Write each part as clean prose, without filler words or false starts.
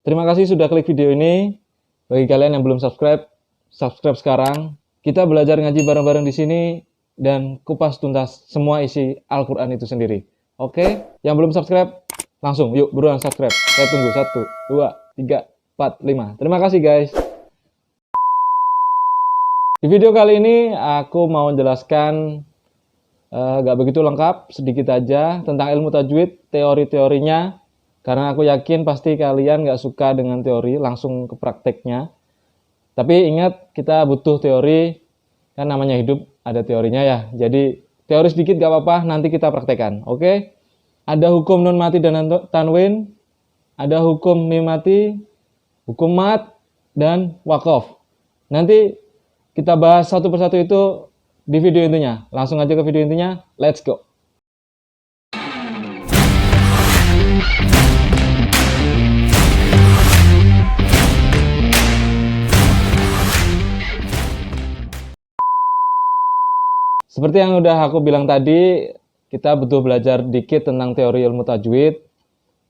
Terima kasih sudah klik video ini. Bagi kalian yang belum subscribe, subscribe sekarang. Kita belajar ngaji bareng-bareng di sini dan kupas tuntas semua isi Al-Quran itu sendiri. Oke, yang belum subscribe, langsung yuk buruan subscribe. Saya tunggu 1, 2, 3, 4, 5. Terima kasih guys. Di video kali ini aku mau menjelaskan gak begitu lengkap, sedikit aja tentang ilmu tajwid, teori-teorinya. Karena aku yakin pasti kalian gak suka dengan teori, langsung ke prakteknya. Tapi ingat, kita butuh teori, kan namanya hidup ada teorinya ya. Jadi teori sedikit gak apa-apa, nanti kita praktekkan. Oke? Ada hukum nun mati dan tanwin, ada hukum mim mati, hukum mat, dan wakof. Nanti kita bahas satu persatu itu di video intinya. Langsung aja ke video intinya, let's go. Seperti yang udah aku bilang tadi, kita butuh belajar dikit tentang teori ilmu tajwid.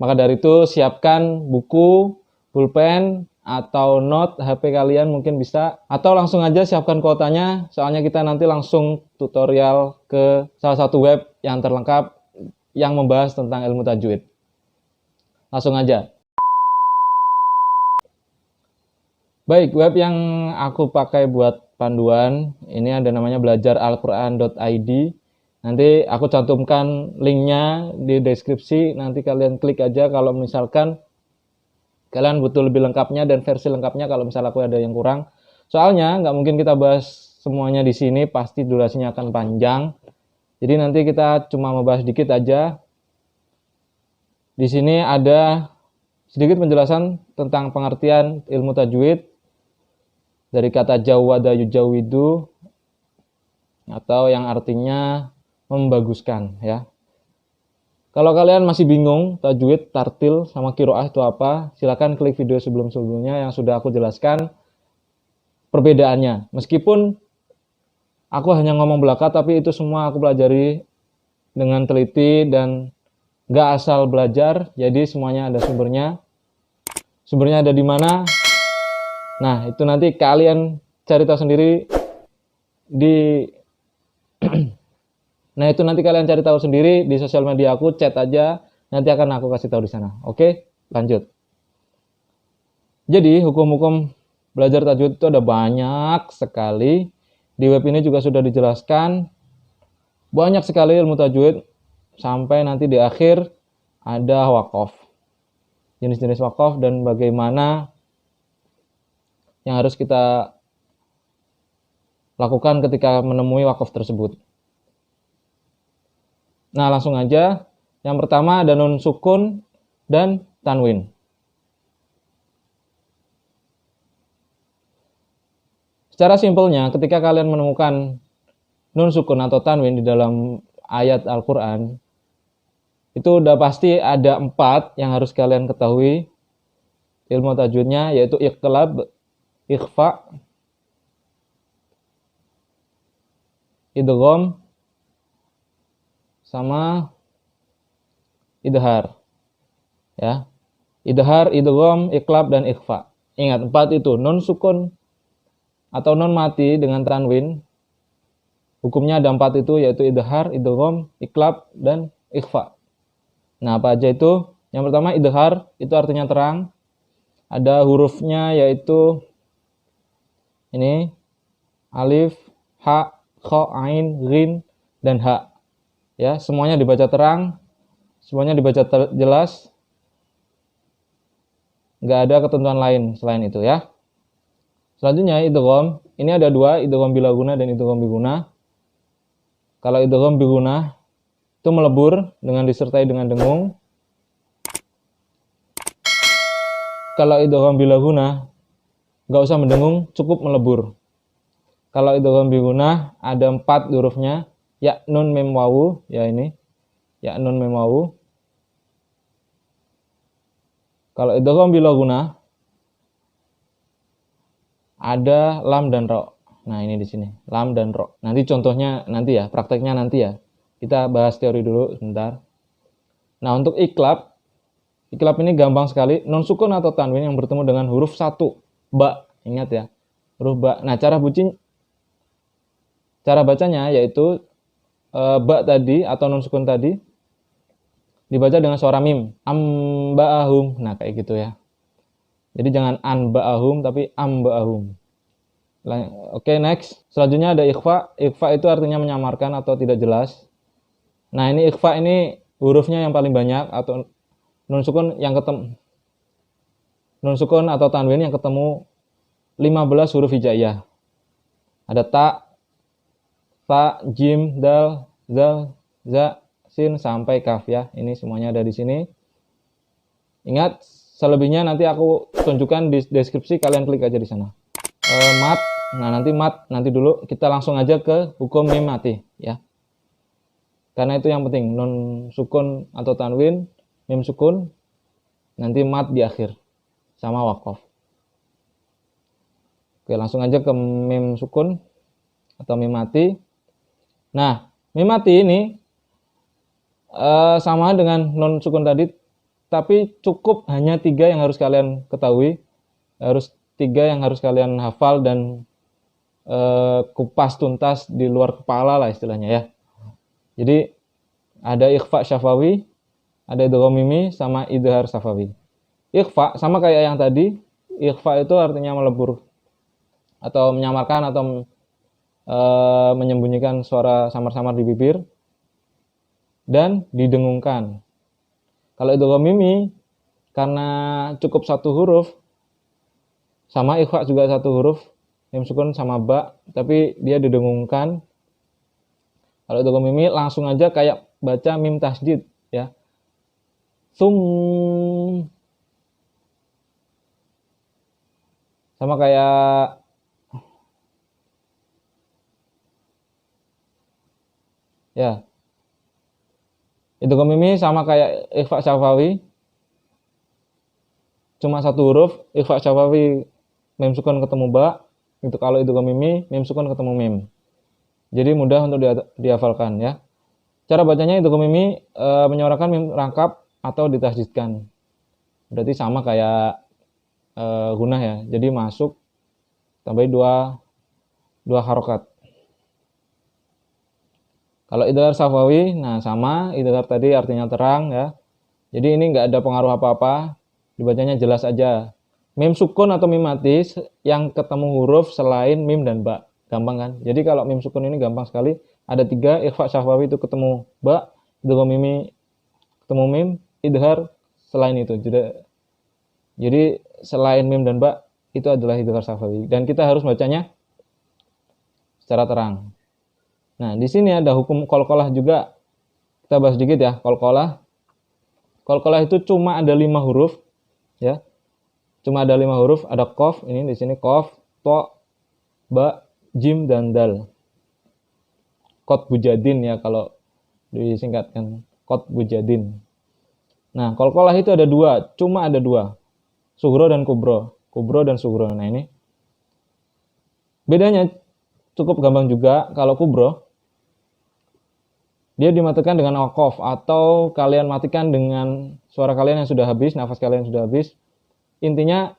Maka dari itu siapkan buku, pulpen, atau note HP kalian mungkin bisa. Atau langsung aja siapkan kuotanya, soalnya kita nanti langsung tutorial ke salah satu web yang terlengkap yang membahas tentang ilmu tajwid. Langsung aja. Baik, web yang aku pakai buat panduan, ini ada namanya belajaralquran.id. Nanti aku cantumkan linknya di deskripsi, nanti kalian klik aja kalau misalkan kalian butuh lebih lengkapnya dan versi lengkapnya kalau misalnya aku ada yang kurang. Soalnya nggak mungkin kita bahas semuanya di sini, pasti durasinya akan panjang. Jadi nanti kita cuma membahas dikit aja. Di sini ada sedikit penjelasan tentang pengertian ilmu tajwid. Dari kata jawwada yujawidu, atau yang artinya membaguskan ya. Kalau kalian masih bingung tajwid, tartil, sama qiraah itu apa, silakan klik video sebelum-sebelumnya yang sudah aku jelaskan perbedaannya. Meskipun aku hanya ngomong belaka, tapi itu semua aku pelajari dengan teliti dan gak asal belajar, jadi semuanya ada sumbernya. Sumbernya ada di mana? Nah, itu nanti kalian cari tahu sendiri di Nah, itu nanti kalian cari tahu sendiri di sosial media aku, chat aja, nanti akan aku kasih tahu di sana. Oke, lanjut. Jadi, hukum-hukum belajar tajwid itu ada banyak sekali. Di web ini juga sudah dijelaskan banyak sekali ilmu tajwid, sampai nanti di akhir ada wakof. Jenis-jenis wakof dan bagaimana yang harus kita lakukan ketika menemui wakof tersebut. Nah, langsung aja. Yang pertama ada nun sukun dan tanwin. Secara simpelnya, ketika kalian menemukan nun sukun atau tanwin di dalam ayat Al-Quran, itu udah pasti ada 4 yang harus kalian ketahui ilmu tajwidnya, yaitu iqlab, ikhfa, idgham, sama idhar. Ya. Idhar, idgham, iqlab, dan ikhfa. Ingat, 4 itu. Nun sukun atau nun mati dengan tanwin, hukumnya ada 4 itu, yaitu idhar, idgham, iqlab, dan ikhfa. Nah, apa aja itu? Yang pertama, idhar, itu artinya terang. Ada hurufnya, yaitu ini, alif, ha, kha, ain, ghin, dan ha. Ya, semuanya dibaca terang, semuanya dibaca jelas, nggak ada ketentuan lain selain itu ya. Selanjutnya idgham, ini ada 2, idgham bila guna dan idgham biguna. Kalau idgham biguna itu melebur dengan disertai dengan dengung. Kalau idgham bila guna nggak usah mendengung, cukup melebur. Kalau idgham biguna ada 4 hurufnya. Ya nun mim wawu, ya ini. Ya nun mim wawu. Kalau idgham bila guna ada lam dan ro. Nah, ini di sini, lam dan ro. Nanti contohnya nanti ya, prakteknya nanti ya. Kita bahas teori dulu sebentar. Nah, untuk iqlab Iklab ini gampang sekali. Nun sukun atau tanwin yang bertemu dengan huruf satu. Ba. Ingat ya. Huruf ba. Nah, cara bacanya yaitu ba tadi atau nun sukun tadi dibaca dengan suara mim. Amba'ahum. Nah, kayak gitu ya. Jadi jangan anba'ahum tapi amba'ahum. Oke, next. Selanjutnya ada ikhfa. Ikhfa itu artinya menyamarkan atau tidak jelas. Nah, ini ikhfa ini hurufnya yang paling banyak atau nun sukun atau tanwin yang ketemu 15 huruf hijaiyah. Ada ta, fa, jim, dal, zal, za, sin sampai kaf ya. Ini semuanya ada di sini. Ingat, selebihnya nanti aku tunjukkan di deskripsi, kalian klik aja di sana. Mat. Nah, nanti dulu kita langsung aja ke hukum mim mati ya. Karena itu yang penting, nun sukun atau tanwin, mim sukun, nanti mat di akhir sama waqaf. Oke, langsung aja ke mim sukun atau mim mati. Nah, mim mati ini sama dengan nun sukun tadi, tapi cukup hanya 3 yang harus kalian ketahui, yang harus kalian hafal dan kupas tuntas di luar kepala lah istilahnya ya. Jadi ada ikhfa syafawi, ada idgham mimi sama idhar syafawi. Ikhfa sama kayak yang tadi. Ikhfa itu artinya melebur atau menyamarkan atau menyembunyikan suara samar-samar di bibir dan didengungkan. Kalau idgham mimi karena cukup satu huruf, sama ikhfa juga satu huruf, mim sukun sama ba, tapi dia didengungkan. Kalau idgham mimi langsung aja kayak baca mim tasydid ya. Sama kayak ya. Idgham mimi sama kayak ikhfa syafawi. Cuma satu huruf, ikhfa syafawi mim sukun ketemu ba. Itu kalau idgham mimi, mim sukun ketemu mim. Jadi mudah untuk dihafalkan ya. Cara bacanya idgham mimi menyuarakan mim rangkap atau ditasydidkan. Berarti sama kayak gunah ya. Jadi masuk tambah dua harokat. Kalau idgham syafawi, nah sama idgham tadi artinya terang ya. Jadi ini nggak ada pengaruh apa-apa. Dibacanya jelas aja. Mim sukun atau mim mati yang ketemu huruf selain mim dan ba. Gampang kan? Jadi kalau mim sukun ini gampang sekali. Ada 3, ikhfa syafawi itu ketemu ba, idgham mimi ketemu mim, idhar selain itu. Jadi selain mim dan ba itu adalah idgham syafawi. Dan kita harus bacanya secara terang. Nah, di sini ada hukum qalqalah juga. Kita bahas sedikit ya, qalqalah. Qalqalah itu cuma ada 5 huruf ya. Cuma ada 5 huruf, ada qaf, ini di sini qaf, to, ba, jim dan dal. Qad bujadin ya kalau disingkatkan, qad bujadin. Nah, qalqalah itu ada 2, cuma ada 2. Sughra dan kubro. Kubro dan sughra. Nah, ini bedanya cukup gampang juga. Kalau kubro dia dimatikan dengan waqaf atau kalian matikan dengan suara kalian yang sudah habis, nafas kalian sudah habis. Intinya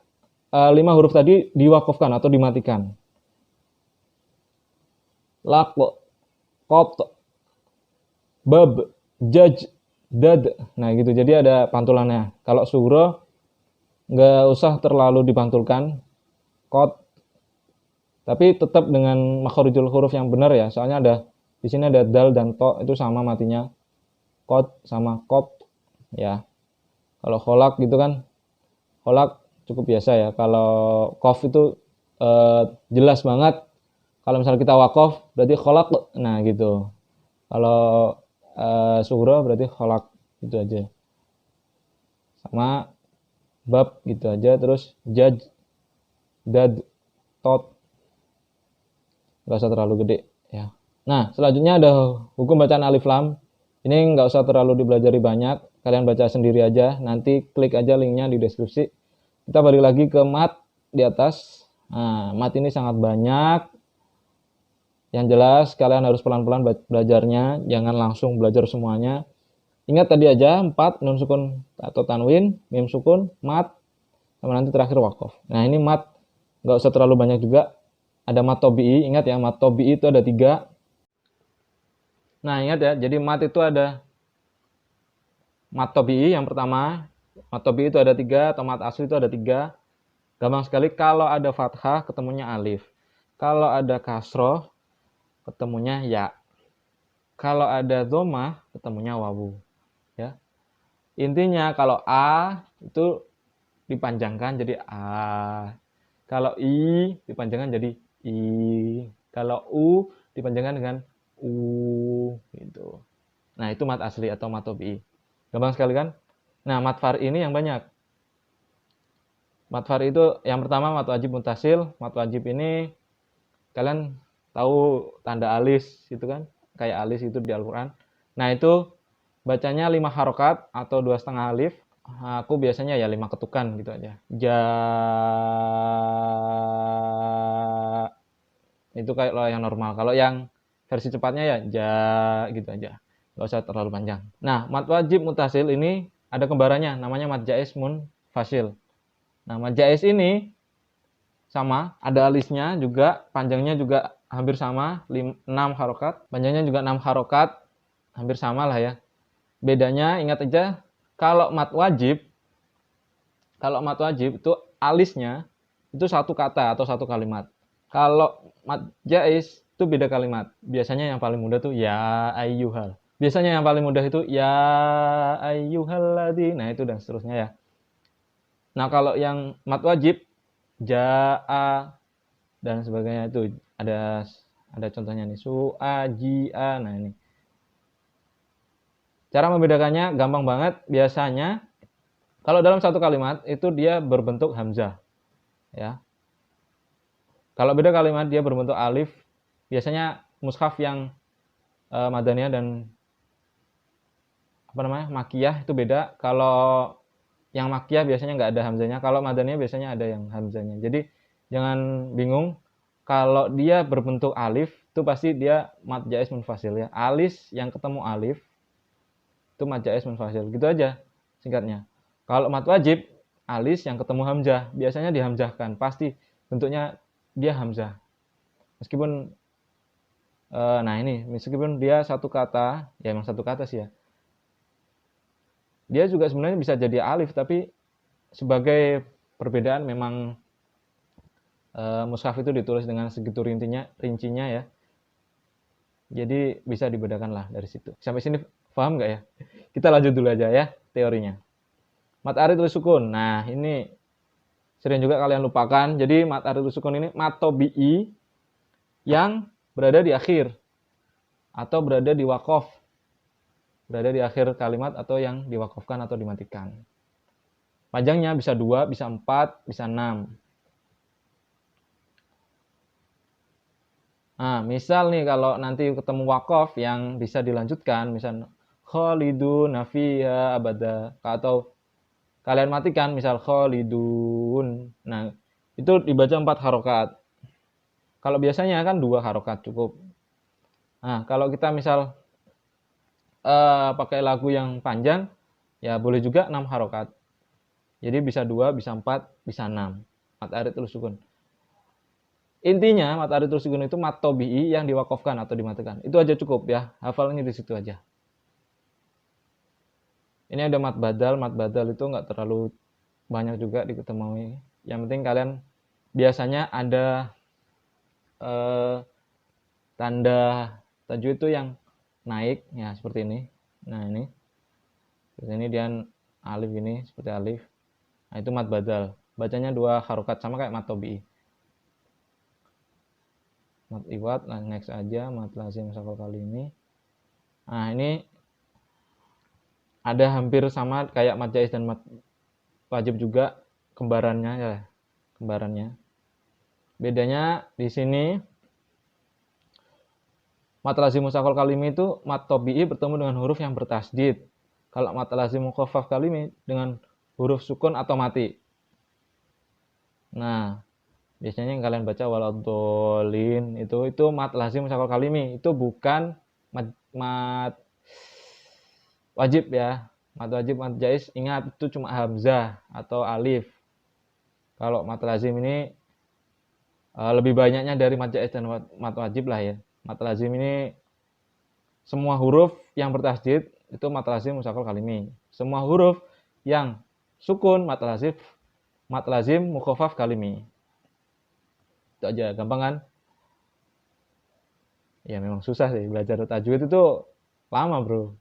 5 huruf tadi diwakafkan atau dimatikan. Laq, qat, bab, jaj, dad. Nah gitu, jadi ada pantulannya. Kalau sughra nggak usah terlalu dipantulkan, qat, tapi tetap dengan makharijul huruf yang benar ya. Soalnya ada di sini ada dal dan to, itu sama matinya. Qat sama qat ya. Kalau kholak gitu kan, kholak cukup biasa ya. Kalau qaf itu jelas banget. Kalau misalnya kita waqaf berarti kholak. Nah gitu. Kalau sughra berarti kholak, gitu aja. Sama bab gitu aja. Terus jaj, dad, tot, nggak usah terlalu gede ya. Nah selanjutnya ada hukum bacaan alif lam. Ini nggak usah terlalu dipelajari banyak, kalian baca sendiri aja. Nanti klik aja linknya di deskripsi. Kita balik lagi ke mat di atas. Nah, mat ini sangat banyak. Yang jelas kalian harus pelan-pelan belajarnya, jangan langsung belajar semuanya. Ingat tadi aja 4 nun sukun atau tanwin, mim sukun, mat, sama nanti terakhir wakof. Nah ini mat nggak usah terlalu banyak juga. Ada mat tobi'i, ingat ya mat tobi'i itu ada 3. Nah ingat ya, jadi mat itu ada mat tobi'i yang pertama, mat tobi'i itu ada 3, atau mat asli itu ada 3. Gampang sekali, kalau ada fathah ketemunya alif. Kalau ada kasroh ketemunya ya. Kalau ada dhammah ketemunya wawu. Ya. Intinya kalau a itu dipanjangkan jadi a. Kalau i dipanjangkan jadi i. Kalau u dipanjangkan dengan u gitu. Nah, itu mat asli atau mat tobi'i. Gampang sekali kan? Nah, mat far ini yang banyak. Mat far itu yang pertama mat wajib mutasil. Mat wajib ini kalian tahu tanda alis itu kan? Kayak alis itu di Al-Qur'an. Nah, itu bacanya 5 harokat atau 2,5 alif. Aku biasanya ya 5 ketukan gitu aja. Ja, itu kayak lo yang normal. Kalau yang versi cepatnya ya ja gitu aja. Gak usah terlalu panjang. Nah, mat wajib mutasil ini ada kembarannya, namanya mat jaiz munfasil. Nah, mat jaiz ini sama, ada alisnya juga, panjangnya juga hampir sama, 6 harokat. Panjangnya juga 6 harokat, hampir sama lah ya. Bedanya ingat aja, kalau mat wajib itu alisnya itu satu kata atau satu kalimat. Kalau mat jaiz itu beda kalimat. Biasanya yang paling mudah tuh ya ayyuhal. Biasanya yang paling mudah itu ya ayyuhalladzina. Nah, itu dan seterusnya ya. Nah, kalau yang mat wajib jaa dan sebagainya itu ada contohnya nih suajia. Nah, ini. Cara membedakannya gampang banget. Biasanya kalau dalam satu kalimat itu dia berbentuk hamzah. Ya. Kalau beda kalimat dia berbentuk alif. Biasanya mushaf yang madaniyah dan makiyah itu beda. Kalau yang makiyah biasanya nggak ada hamzahnya. Kalau madaniyah biasanya ada yang hamzahnya. Jadi jangan bingung. Kalau dia berbentuk alif itu pasti dia mad jaiz munfasil ya. Alis yang ketemu alif itu mad jaiz munfasil. Gitu aja singkatnya. Kalau mad wajib alis yang ketemu hamzah biasanya dihamzahkan. Pasti bentuknya dia hamzah. Meskipun nah ini meskipun dia satu kata, ya emang satu kata sih ya. Dia juga sebenarnya bisa jadi alif tapi sebagai perbedaan memang mushaf itu ditulis dengan segitu rincinya ya. Jadi bisa dibedakan lah dari situ. Sampai sini paham nggak ya? Kita lanjut dulu aja ya teorinya. Mat arid tulis sukun. Nah ini sering juga kalian lupakan. Jadi mat arid tulis sukun ini mat tobi'i yang berada di akhir atau berada di wakof. Berada di akhir kalimat atau yang diwakofkan atau dimatikan. Panjangnya bisa 2, bisa 4, bisa 6. Nah, misal nih kalau nanti ketemu wakof yang bisa dilanjutkan, misal khalidun fiha abada, atau kalian matikan misal khalidun. Nah, itu dibaca 4 harokat. Kalau biasanya kan 2 harokat cukup. Nah, kalau kita misal pakai lagu yang panjang, ya boleh juga 6 harokat. Jadi bisa 2, bisa 4, bisa 6. Mat arid tulus sukun. Intinya mat arid tulus sukun itu mat tobi'i yang diwakofkan atau dimatikan. Itu aja cukup ya. Hafalnya di situ aja. Ini ada mat badal. Mat badal itu nggak terlalu banyak juga diketemui. Yang penting kalian biasanya ada tanda tajwid itu yang naik ya seperti ini. Nah ini, seperti ini dia alif ini seperti alif. Nah itu mat badal. Bacanya 2 harokat sama kayak mat tobi'i. Mat iwat, nah next aja mat lazim sakal kali ini. Nah ini ada hampir sama kayak mat jaiz dan mat wajib juga kembarannya ya, kembarannya. Bedanya di sini mat lazim musakal kalimi itu mat tobi'i bertemu dengan huruf yang bertasdid. Kalau mat lazim mukhaffaf kalimi dengan huruf sukun atau mati. Nah, biasanya yang kalian baca waladhdallin itu mat lazim musakal kalimi, itu bukan mat wajib ya. Mat wajib, mat jaiz, ingat itu cuma hamzah atau alif. Kalau mat lazim ini lebih banyaknya dari mat jaiz dan mat wajib lah ya. Mat lazim ini semua huruf yang bertasydid itu mat lazim mushaqal kalimi. Semua huruf yang sukun mat lazim mukhafaf kalimi. Itu aja, gampang kan? Ya memang susah sih belajar tajwid itu lama, Bro.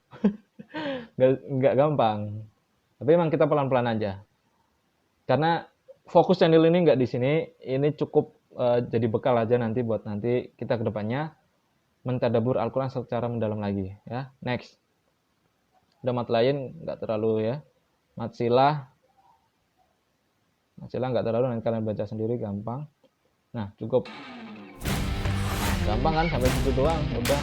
Nggak gampang. Tapi memang kita pelan-pelan aja. Karena fokus channel ini nggak di sini, ini cukup jadi bekal aja nanti buat nanti kita ke depannya mentadabur Al-Quran secara mendalam lagi ya. Next. Udah mat lain nggak terlalu ya. Mat silah nggak terlalu, nanti kalian baca sendiri gampang. Nah, cukup. Gampang kan, sampai situ doang, udah.